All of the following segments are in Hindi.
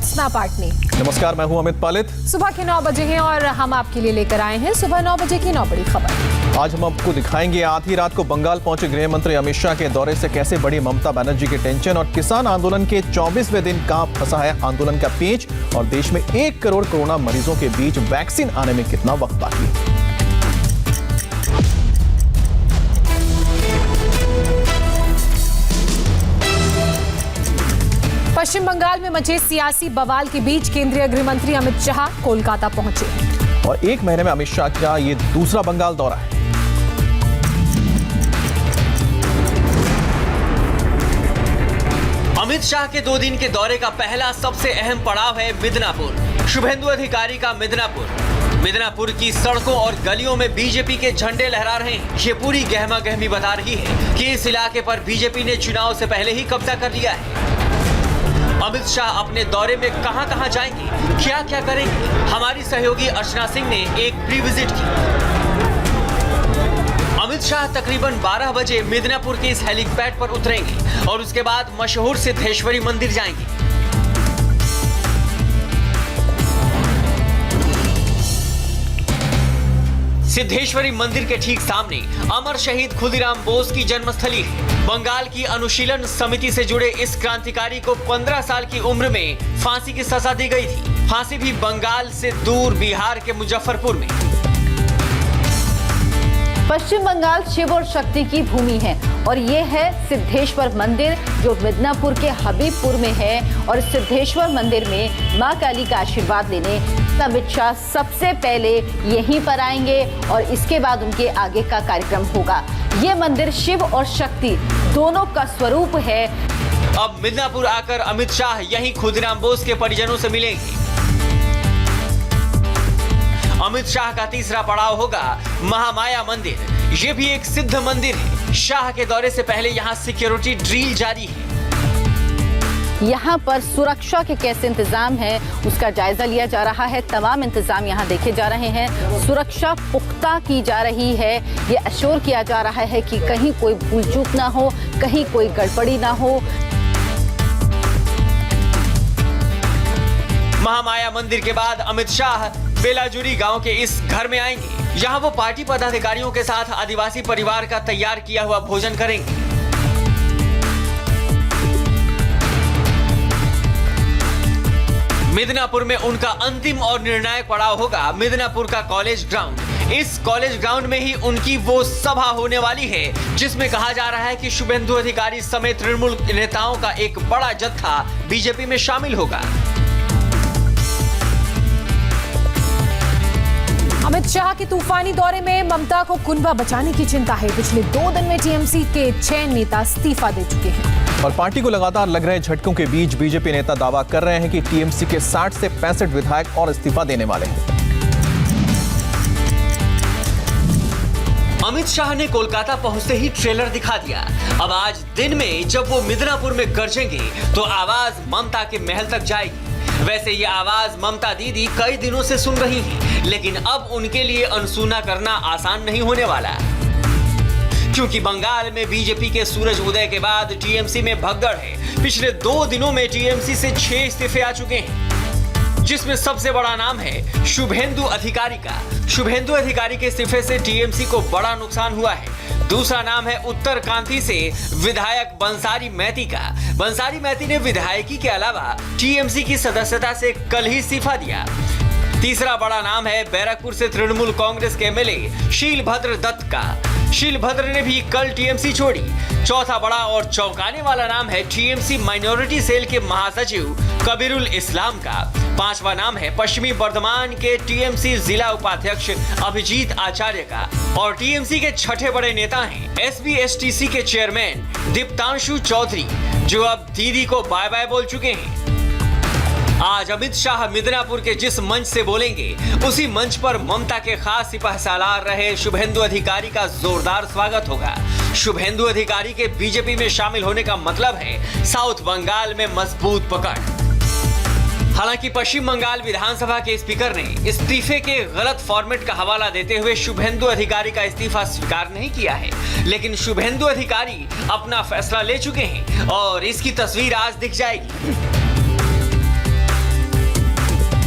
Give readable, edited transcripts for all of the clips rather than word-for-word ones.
ज्योत्सना पाटनी। नमस्कार, मैं हूं अमित पालित। सुबह के 9 बजे हैं और हम आपके लिए लेकर आए हैं सुबह 9 बजे की 9 बड़ी खबर। आज हम आपको दिखाएंगे आधी रात को बंगाल पहुंचे गृह मंत्री अमित शाह के दौरे से कैसे बढ़ी ममता बनर्जी की टेंशन, और किसान आंदोलन के 24वें दिन कहां फंसा है आंदोलन का पेंच, और देश में 1 करोड़ कोरोना मरीजों के बीच वैक्सीन आने में कितना वक्त बाकी है। पश्चिम बंगाल में मचे सियासी बवाल के बीच केंद्रीय गृह मंत्री अमित शाह कोलकाता पहुंचे और 1 महीने में अमित शाह का ये दूसरा बंगाल दौरा है। अमित शाह के 2 दिन के दौरे का पहला सबसे अहम पड़ाव है मिदनापुर। शुभेंदु अधिकारी का मिदनापुर की सड़कों और गलियों में बीजेपी के झंडे लहरा रहे हैं। ये पूरी गहमा गहमी बता रही है कि इस इलाके पर बीजेपी ने चुनाव से पहले ही कब्जा कर लिया है। अमित शाह अपने दौरे में कहां-कहां जाएंगे, क्या-क्या करेंगे, हमारी सहयोगी अर्चना सिंह ने एक प्री विजिट की। अमित शाह तकरीबन 12 बजे मिदनापुर के इस हेलीपैड पर उतरेंगे और उसके बाद मशहूर सिद्धेश्वरी मंदिर जाएंगे। सिद्धेश्वरी मंदिर के ठीक सामने अमर शहीद खुदीराम बोस की जन्मस्थली है। बंगाल की अनुशीलन समिति से जुड़े इस क्रांतिकारी को 15 साल की उम्र में फांसी की सजा दी गई थी। फांसी भी बंगाल से दूर बिहार के मुजफ्फरपुर में। पश्चिम बंगाल शिव और शक्ति की भूमि है और ये है सिद्धेश्वर मंदिर जो मिदनापुर के हबीबपुर में है। और सिद्धेश्वर मंदिर में मां काली का आशीर्वाद लेने अमित शाह सबसे पहले यहीं पर आएंगे और इसके बाद उनके आगे का कार्यक्रम होगा। ये मंदिर शिव और शक्ति दोनों का स्वरूप है। अब मिदनापुर आकर अमित शाह यहीं खुदीराम बोस के परिजनों से मिलेंगे। अमित शाह का तीसरा पड़ाव होगा महामाया मंदिर। ये भी एक सिद्ध मंदिर है। शाह के दौरे से पहले यहाँ सिक्योरिटी ड्रिल जारी है। यहाँ पर सुरक्षा के कैसे इंतजाम है उसका जायजा लिया जा रहा है। तमाम इंतजाम यहाँ देखे जा रहे हैं। सुरक्षा पुख्ता की जा रही है। ये अश्योर किया जा रहा है कि कहीं कोई भूल चूक ना हो, कहीं कोई गड़बड़ी ना हो। महामाया मंदिर के बाद अमित शाह बेलाजुरी गांव के इस घर में आएंगे। यहाँ वो पार्टी पदाधिकारियों के साथ आदिवासी परिवार का तैयार किया हुआ भोजन करेंगे। मिदनापुर में उनका अंतिम और निर्णायक पड़ाव होगा मिदनापुर का कॉलेज ग्राउंड। इस कॉलेज ग्राउंड में ही उनकी वो सभा होने वाली है जिसमें कहा जा रहा है कि शुभेंदु अधिकारी समेत तृणमूल नेताओं का एक बड़ा जत्था बीजेपी में शामिल होगा। अमित शाह के तूफानी दौरे में ममता को कुनबा बचाने की चिंता है। पिछले 2 दिन में टीएमसी के 6 नेता इस्तीफा दे चुके हैं और पार्टी को लगातार लग रहे झटकों के बीच बीजेपी नेता दावा कर रहे हैं कि टीएमसी के 60 से 65 विधायक और इस्तीफा देने वाले हैं। अमित शाह ने कोलकाता पहुंचते ही ट्रेलर दिखा दिया। अब आज दिन में जब वो मिदनापुर में गरजेंगे तो आवाज ममता के महल तक जाएगी। वैसे ये आवाज ममता दीदी कई दिनों से सुन रही हैं, लेकिन अब उनके लिए अनसुना करना आसान नहीं होने वाला, क्योंकि बंगाल में बीजेपी के सूरज उदय के बाद टीएमसी में भगदड़ है। पिछले 2 दिनों में टीएमसी से 6 इस्तीफे आ चुके हैं, जिसमें सबसे बड़ा नाम है शुभेंदु अधिकारी का। शुभेंदु अधिकारी के इस्तीफे से टीएमसी को बड़ा नुकसान हुआ है। दूसरा नाम है उत्तर कांति से विधायक बंसारी मैती का। बंसारी मैती ने विधायकी के अलावा टीएमसी की सदस्यता से कल ही इस्तीफा दिया। तीसरा बड़ा नाम है बैरकपुर से तृणमूल कांग्रेस के एमएलए शीलभद्र दत्त का। शीलभद्र ने भी कल टीएमसी छोड़ी। चौथा बड़ा और चौंकाने वाला नाम है टीएमसी माइनॉरिटी सेल के महासचिव कबीरुल इस्लाम का। पांचवा नाम है पश्चिमी बर्धमान के टीएमसी जिला उपाध्यक्ष अभिजीत आचार्य का। और टीएमसी के छठे बड़े नेता हैं एसबीएसटीसी के चेयरमैन दीप्तांशु चौधरी, जो अब दीदी को बाय बाय बोल चुके हैं। आज अमित शाह मिदनापुर के जिस मंच से बोलेंगे उसी मंच पर ममता के खास सिपहसालार रहे शुभेंदु अधिकारी का जोरदार स्वागत होगा। शुभेंदु अधिकारी के बीजेपी में शामिल होने का मतलब है साउथ बंगाल में मजबूत पकड़। हालांकि पश्चिम बंगाल विधानसभा के स्पीकर ने इस्तीफे के गलत फॉर्मेट का हवाला देते हुए शुभेंदु अधिकारी का इस्तीफा स्वीकार नहीं किया है, लेकिन शुभेंदु अधिकारी अपना फैसला ले चुके हैं और इसकी तस्वीर आज दिख जाएगी।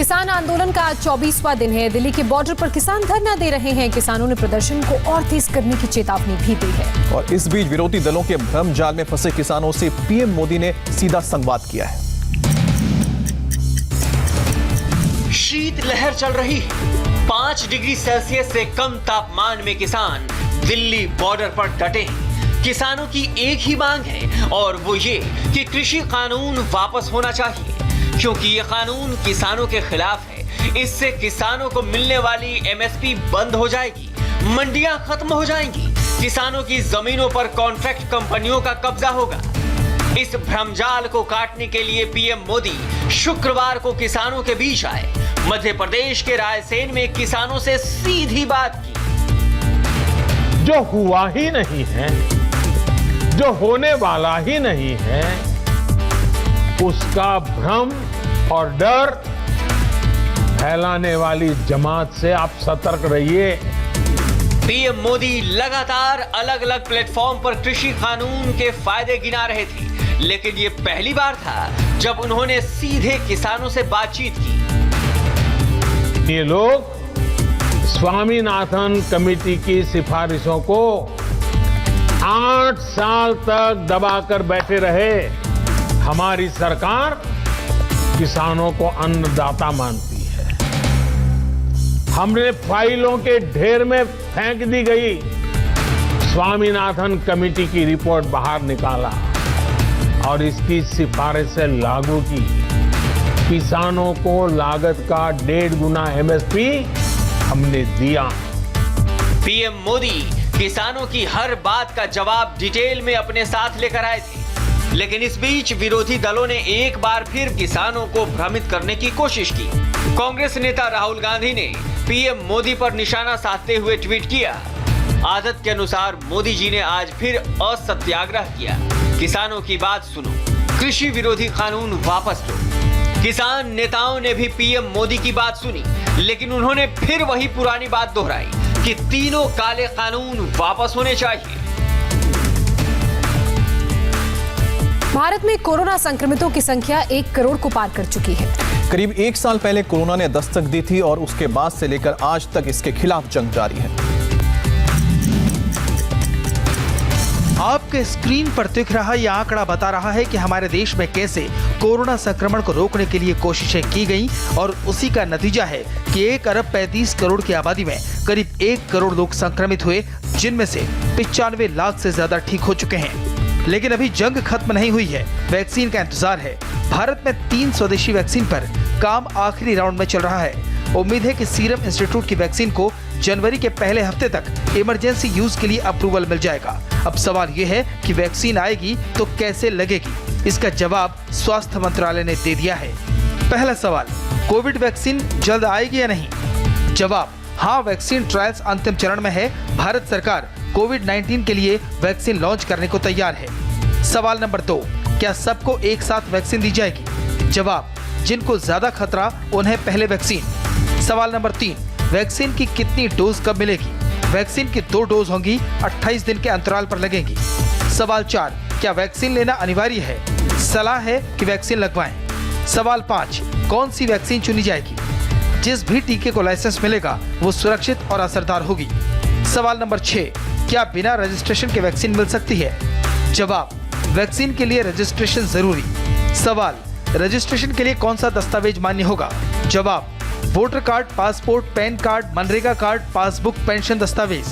किसान आंदोलन का आज 24वां दिन है। दिल्ली के बॉर्डर पर किसान धरना दे रहे हैं। किसानों ने प्रदर्शन को और तेज करने की चेतावनी भी दी है। और इस बीच विरोधी दलों के भ्रम जाल में फंसे किसानों से पीएम मोदी ने सीधा संवाद किया है। शीत लहर चल रही है। 5 डिग्री सेल्सियस से कम तापमान में किसान दिल्ली बॉर्डर पर डटे हैं। किसानों की एक ही मांग है और वो ये कि कृषि कानून वापस होना चाहिए, क्योंकि ये कानून किसानों के खिलाफ है। इससे किसानों को मिलने वाली एमएसपी बंद हो जाएगी, मंडियां खत्म हो जाएंगी, किसानों की जमीनों पर कॉन्ट्रैक्ट कंपनियों का कब्जा होगा। इस भ्रमजाल को काटने के लिए पीएम मोदी शुक्रवार को किसानों के बीच आए। मध्य प्रदेश के रायसेन में किसानों से सीधी बात की। जो हुआ ही नहीं है, जो होने वाला ही नहीं है, उसका भ्रम और डर फैलाने वाली जमात से आप सतर्क रहिए। पीएम मोदी लगातार अलग अलग प्लेटफॉर्म पर कृषि कानून के फायदे गिना रहे थे, लेकिन ये पहली बार था जब उन्होंने सीधे किसानों से बातचीत की। ये लोग स्वामीनाथन कमेटी की सिफारिशों को 8 साल तक दबाकर बैठे रहे। हमारी सरकार किसानों को अन्नदाता मानती है। हमने फाइलों के ढेर में फेंक दी गई स्वामीनाथन कमेटी की रिपोर्ट बाहर निकाला और इसकी सिफारिश से लागू की। किसानों को लागत का 1.5 गुना एमएसपी हमने दिया। पीएम मोदी किसानों की हर बात का जवाब डिटेल में अपने साथ लेकर आए थे, लेकिन इस बीच विरोधी दलों ने एक बार फिर किसानों को भ्रमित करने की कोशिश की। कांग्रेस नेता राहुल गांधी ने पीएम मोदी पर निशाना साधते हुए ट्वीट किया। आदत के अनुसार मोदी जी ने आज फिर असत्याग्रह किया। किसानों की बात सुनो, कृषि विरोधी कानून वापस लो। किसान नेताओं ने भी पीएम मोदी की बात सुनी, लेकिन उन्होंने फिर वही पुरानी बात दोहराई कि तीनों काले कानून वापस होने चाहिए। भारत में कोरोना संक्रमितों की संख्या 1 करोड़ को पार कर चुकी है। करीब 1 साल पहले कोरोना ने दस्तक दी थी और उसके बाद से लेकर आज तक इसके खिलाफ जंग जारी है। आपके स्क्रीन पर दिख रहा यह आंकड़ा बता रहा है कि हमारे देश में कैसे कोरोना संक्रमण को रोकने के लिए कोशिशें की गईं और उसी का नतीजा है कि 1 अरब 35 करोड़ की आबादी में करीब 1 करोड़ लोग संक्रमित हुए, जिनमें से 95 लाख से ज्यादा ठीक हो चुके हैं। लेकिन अभी जंग खत्म नहीं हुई है, वैक्सीन का इंतजार है। भारत में 3 स्वदेशी वैक्सीन पर काम आखिरी राउंड में चल रहा है। उम्मीद है कि सीरम इंस्टीट्यूट की वैक्सीन को जनवरी के पहले हफ्ते तक इमरजेंसी यूज के लिए अप्रूवल मिल जाएगा। अब सवाल ये है कि वैक्सीन आएगी तो कैसे लगेगी? इसका जवाब स्वास्थ्य मंत्रालय ने दे दिया है। पहला सवाल, कोविड वैक्सीन जल्द आएगी या नहीं? जवाब, हाँ, वैक्सीन ट्रायल्स अंतिम चरण में है। भारत सरकार कोविड-19 के लिए वैक्सीन लॉन्च करने को तैयार है। सवाल नंबर 2, क्या सबको एक साथ वैक्सीन दी जाएगी? जवाब, जिनको ज्यादा खतरा उन्हें पहले वैक्सीन। सवाल नंबर 3, वैक्सीन की कितनी डोज कब मिलेगी? वैक्सीन की 2 डोज होंगी, 28 दिन के अंतराल पर लगेंगी। सवाल 4, क्या वैक्सीन लेना अनिवार्य है? सलाह है कि वैक्सीन लगवाएं। सवाल 5, कौन सी वैक्सीन चुनी जाएगी? जिस भी टीके को लाइसेंस मिलेगा वो सुरक्षित और असरदार होगी। सवाल नंबर 6, क्या बिना रजिस्ट्रेशन के वैक्सीन मिल सकती है? जवाब, वैक्सीन के लिए रजिस्ट्रेशन जरूरी। सवाल, रजिस्ट्रेशन के लिए कौन सा दस्तावेज मान्य होगा? जवाब, voter card, passport, pan card, MNREGA card, passbook, pension दस्तावेज।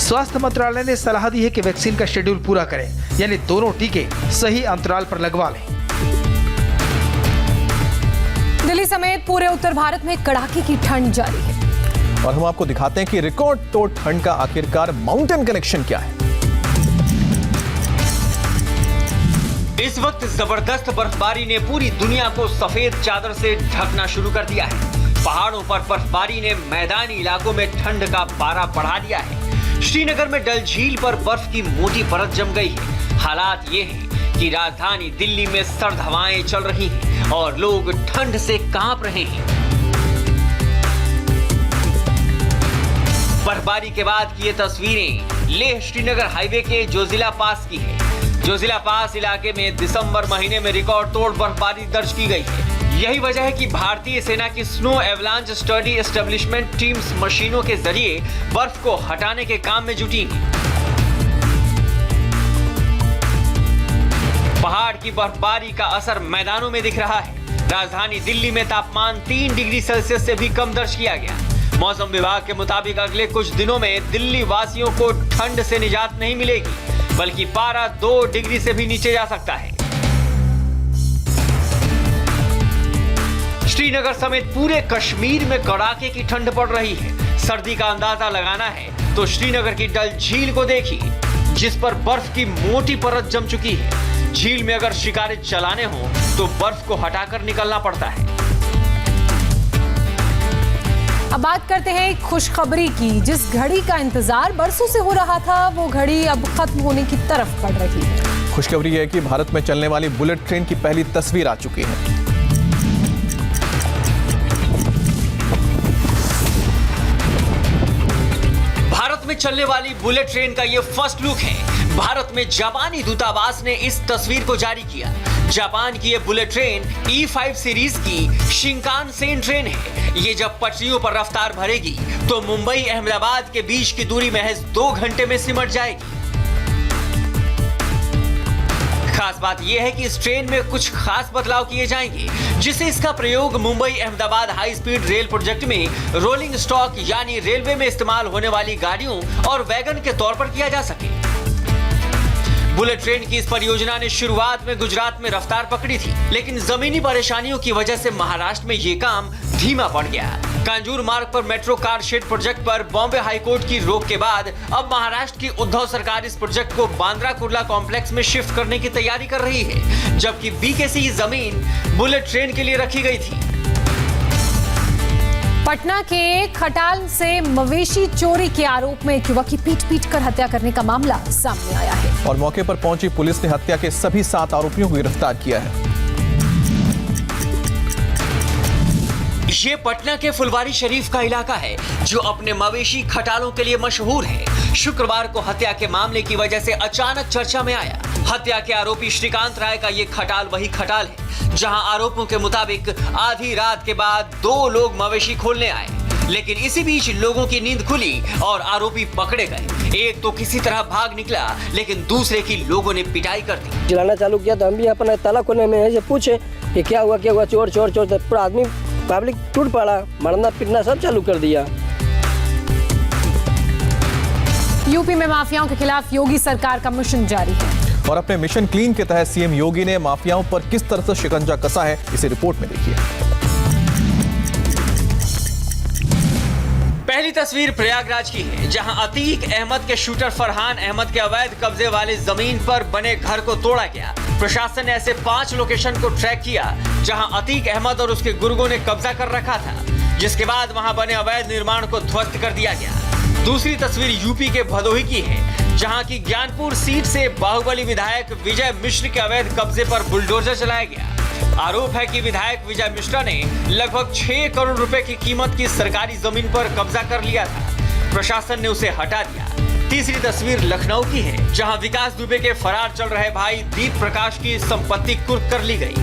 स्वास्थ्य मंत्रालय ने सलाह दी है कि वैक्सीन का शेड्यूल पूरा करें, यानी दोनों टीके सही अंतराल पर लगवा लें। दिल्ली समेत पूरे उत्तर भारत में कड़ाके की ठंड जारी है और हम आपको दिखाते हैं कि रिकॉर्ड तोड़ ठंड का आखिरकार माउंटेन कनेक्शन क्या है। इस वक्त जबरदस्त बर्फबारी ने पूरी दुनिया को सफेद चादर से ढकना शुरू कर दिया है। पहाड़ों पर बर्फबारी ने मैदानी इलाकों में ठंड का पारा बढ़ा दिया है। श्रीनगर में डल झील पर बर्फ की मोटी परत जम गई है। हालात ये हैं कि राजधानी दिल्ली में सर्द हवाएं चल रही हैं और लोग ठंड से कांप रहे हैं। बर्फबारी के बाद की ये तस्वीरें लेह श्रीनगर हाईवे के जोजिला पास की है। जोजिला पास इलाके में दिसंबर महीने में रिकॉर्ड तोड़ बर्फबारी दर्ज की गई है। यही वजह है कि भारतीय सेना की snow avalanche study establishment teams मशीनों के जरिए बर्फ को हटाने के काम में जुटी हैं। पहाड़ की बर्फबारी का असर मैदानों में दिख रहा है। राजधानी दिल्ली में तापमान 3 डिग्री सेल्सियस से भी कम दर्ज किया गया। मौसम विभाग के मुताबिक अगले कुछ दिनों में दिल्ली वासियों को ठंड से निजात नहीं मिलेगी, बल्कि पारा 2 डिग्री से भी नीचे जा सकता है। श्रीनगर समेत पूरे कश्मीर में कड़ाके की ठंड पड़ रही है। सर्दी का अंदाजा लगाना है तो श्रीनगर की डल झील को देखिए, जिस पर बर्फ की मोटी परत जम चुकी है। झील में अगर शिकारे चलाने हो तो बर्फ को हटाकर निकलना पड़ता है। अब बात करते हैं एक खुशखबरी की। जिस घड़ी का इंतजार बरसों से हो रहा था, वो घड़ी अब खत्म होने की तरफ बढ़ रही है। खुशखबरी है कि भारत में चलने वाली बुलेट ट्रेन की पहली तस्वीर आ चुकी है। भारत में चलने वाली बुलेट ट्रेन का ये फर्स्ट लुक है। भारत में जापानी दूतावास ने इस तस्वीर को जारी किया। जापान की ये बुलेट ट्रेन E5 सीरीज की शिंकानसेन ट्रेन है। ये जब पटरियों पर रफ्तार भरेगी तो मुंबई अहमदाबाद के बीच की दूरी महज 2 घंटे में सिमट जाएगी। खास बात यह है कि इस ट्रेन में कुछ खास बदलाव किए जाएंगे, जिससे इसका प्रयोग Mumbai Ahmedabad high speed rail project में रोलिंग स्टॉक यानी रेलवे में इस्तेमाल होने वाली गाड़ियों और वैगन के तौर पर किया जा सके। बुलेट ट्रेन की इस परियोजना ने शुरुआत में गुजरात में रफ्तार पकड़ी थी, लेकिन जमीनी परेशानियों की वजह से महाराष्ट्र में ये काम धीमा पड़ गया। कांजूर मार्ग पर मेट्रो कार शेड प्रोजेक्ट पर बॉम्बे हाईकोर्ट की रोक के बाद अब महाराष्ट्र की उद्धव सरकार इस प्रोजेक्ट को बांद्रा कुर्ला कॉम्प्लेक्स में शिफ्ट करने की तैयारी कर रही है, जबकि बीकेसी जमीन बुलेट ट्रेन के लिए रखी गई थी। पटना के खटाल से मवेशी चोरी के आरोप में एक युवक की पीट कर हत्या करने का मामला सामने आया है और मौके पर पहुंची पुलिस ने हत्या के सभी 7 आरोपियों को गिरफ्तार किया है। ये पटना के फुलवारी शरीफ का इलाका है, जो अपने मवेशी खटालों के लिए मशहूर है। शुक्रवार को हत्या के मामले की वजह से अचानक चर्चा में आया। हत्या के आरोपी श्रीकांत राय का ये खटाल वही खटाल है, जहां आरोपों के मुताबिक आधी रात के बाद 2 लोग मवेशी खोलने आए, लेकिन इसी बीच लोगों की नींद खुली और आरोपी पकड़े गए। एक तो किसी तरह भाग निकला, लेकिन दूसरे की लोगों ने पिटाई कर दी। चिल्लाना चालू किया तो हम भी अपना ताला खोलने में ऐसे पूछे कि क्या हुआ चोर चोर चोर, तो पूरा आदमी पब्लिक टूट पड़ा, मरना पिटना सब चालू कर दिया। यूपी में माफियाओं के खिलाफ योगी सरकार का मिशन जारी है और अपने मिशन क्लीन के तहत सीएम योगी ने माफियाओं पर किस तरह से शिकंजा कसा है, इसे रिपोर्ट में देखिए। पहली तस्वीर प्रयागराज की है, जहां अतीक अहमद के शूटर फरहान अहमद के अवैध कब्जे वाली जमीन पर बने घर को तोड़ा गया। प्रशासन ने ऐसे 5 लोकेशन को ट्रैक किया, जहां अतीक अहमद और उसके गुर्गों ने कब्जा कर रखा था, जिसके बाद वहां बने अवैध निर्माण को ध्वस्त कर दिया गया। दूसरी तस्वीर यूपी के भदोही की है, जहां की ज्ञानपुर सीट से बाहुबली विधायक विजय मिश्र के अवैध कब्जे पर बुलडोजर चलाया गया। आरोप है कि विधायक विजय मिश्रा ने लगभग 6 करोड़ रुपए की कीमत की सरकारी जमीन पर कब्जा कर लिया था। प्रशासन ने उसे हटा दिया। तीसरी तस्वीर लखनऊ की है, जहां विकास दुबे के फरार चल रहे भाई दीप प्रकाश की संपत्ति कुर्क कर ली गई।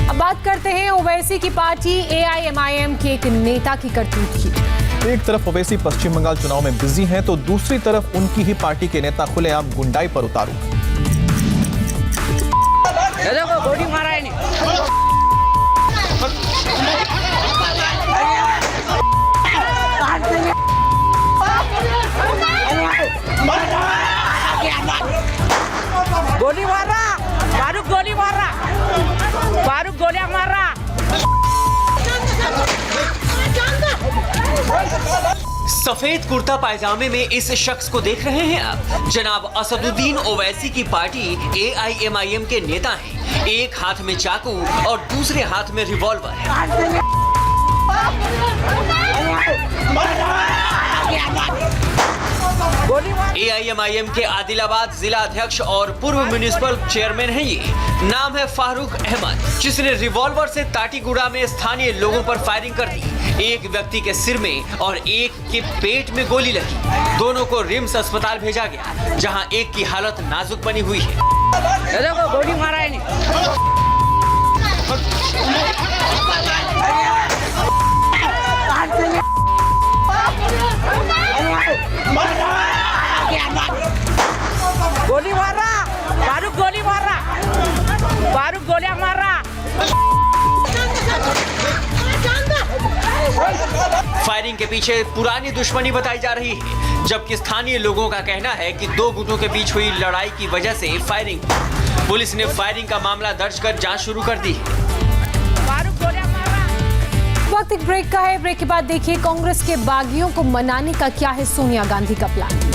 अब बात करते हैं ओवैसी की पार्टी AIMIM के एक नेता की करतूत की। एक तरफ ओवैसी पश्चिम बंगाल चुनाव में बिजी हैं, तो दूसरी तरफ उनकी ही पार्टी के नेता खुलेआम गुंडाई पर उतारू। मारा है गोली मार रहा, फारूक गोली मार रहा, फारूक गोलियां मार रहा। सफेद कुर्ता पायजामे में इस शख्स को देख रहे हैं आप। जनाब असदुद्दीन ओवैसी की पार्टी AIMIM के नेता हैं। एक हाथ में चाकू और दूसरे हाथ में रिवॉल्वर है। AIMIM के आदिलाबाद जिला अध्यक्ष और पूर्व म्युनिसिपल चेयरमैन है ये। नाम है फारूक अहमद, जिसने रिवॉल्वर से ताटीगुड़ा में स्थानीय लोगों पर फायरिंग कर दी। एक व्यक्ति के सिर में और एक के पेट में गोली लगी। दोनों को रिम्स अस्पताल भेजा गया, जहां एक की हालत नाजुक बनी हुई है। गोली मारा है गोली मार रहा, फारूक गोली मार रहा, फारूक गोलियां मार रहा। फायरिंग के पीछे पुरानी दुश्मनी बताई जा रही है, जबकि स्थानीय लोगों का कहना है कि दो गुटों के बीच हुई लड़ाई की वजह से फायरिंग। पुलिस ने फायरिंग का मामला दर्ज कर जांच शुरू कर दी। फारूक गोलियां मार रहा। वक्त एक ब्रेक का है। ब्रेक के बाद देखिए कांग्रेस के बागियों को मनाने का क्या है सोनिया गांधी का प्लान।